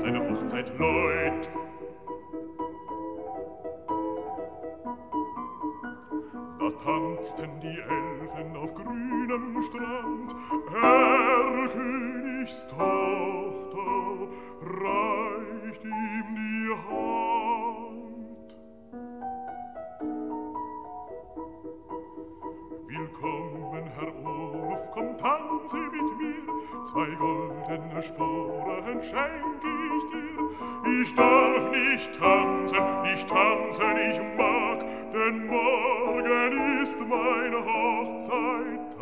seine Hochzeit läut. Da tanzten die Elfen auf grünem Strand, Erlkönigs Tochter reicht ihm die Hand. Willkommen, Herr Oluf, komm, tanze mit mir, 2 goldene Sporen schenk ich dir. Ich darf nicht tanzen, ich mag, denn morgen ist mein Hochzeittag.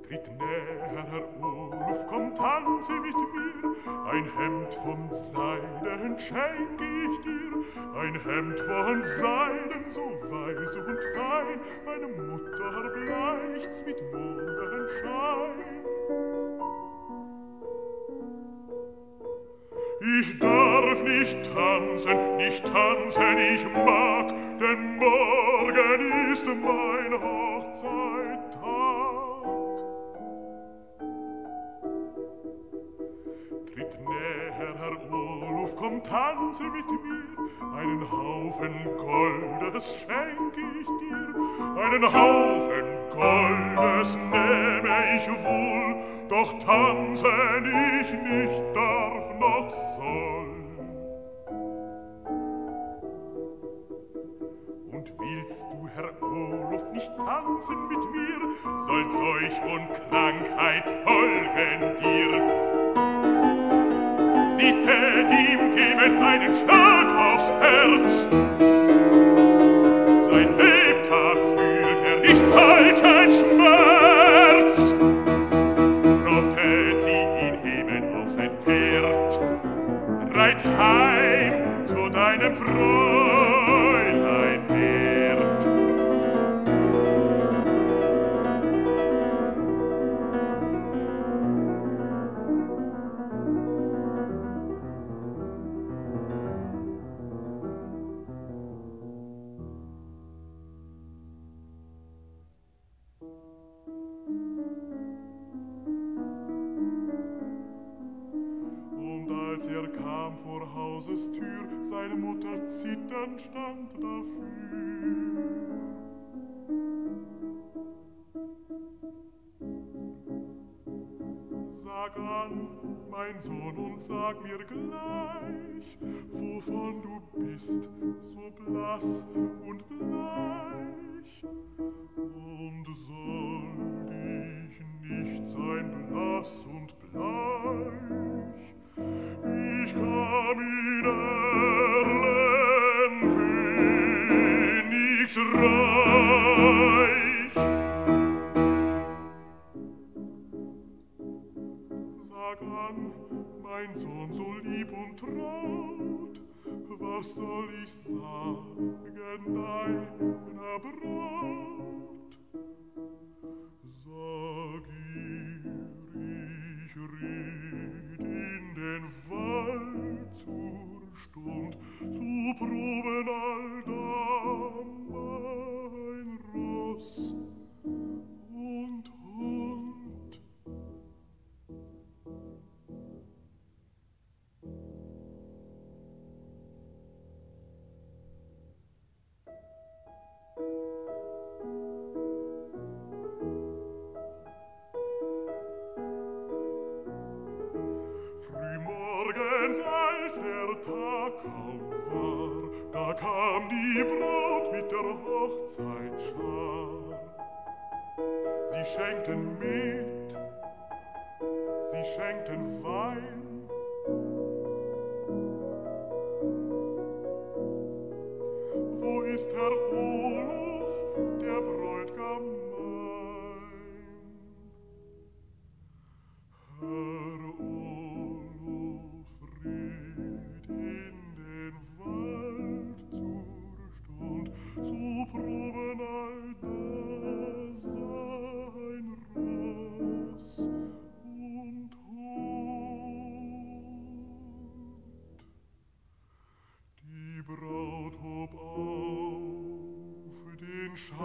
Tritt näher, Herr Oluf, komm, tanze mit mir, ein Hemd von Seiden schenk ich dir, ein Hemd von Seiden, so weiß und fein, meine Mutter bleicht's mit Mondenschein. Ich darf nicht tanzen, ich mag, denn morgen ist mein Hochzeittag. Tritt näher, Herr Oluf, komm, tanze mit mir, einen Haufen Goldes schenk ich dir, einen Haufen Goldes nehme ich wohl, doch tanzen ich nicht darf noch soll. Und willst du, Herr Oluf, nicht tanzen mit mir, soll Seuch und Krankheit folgen dir. Sie tät ihm geben einen Schlag aufs Herz. Sein Lebtag fühlt nicht solchen Schmerz. Drauf tät sie ihn heben auf sein Pferd. Reit heim zu deinem Fräulein Wert. Als kam vor Hauses Tür, seine Mutter zitternd stand dafür. Sag an, mein Sohn, und sag mir gleich, wovon du bist, so blass und bleich. Und soll ich nicht sein blass und bleich, ich kam in Erlen Königsreich. Sag an, mein Sohn, so lieb und traut, was soll ich sagen deiner Braut? Sag ihr, ich riet in den Wald zur Stund, zu proben alldam mein Ross und Hund. Frühmorgens, als der Tag kaum war, da kam die Braut mit der Hochzeitschar. Sie schenkten Met, sie schenkten Wein, wo ist Herr Oluf, der Bräut'gam mein? Herr Oluf riet in den Wald zur Stund, zu proben allda sein Ross und Hund. Die Braut hob auf den Schein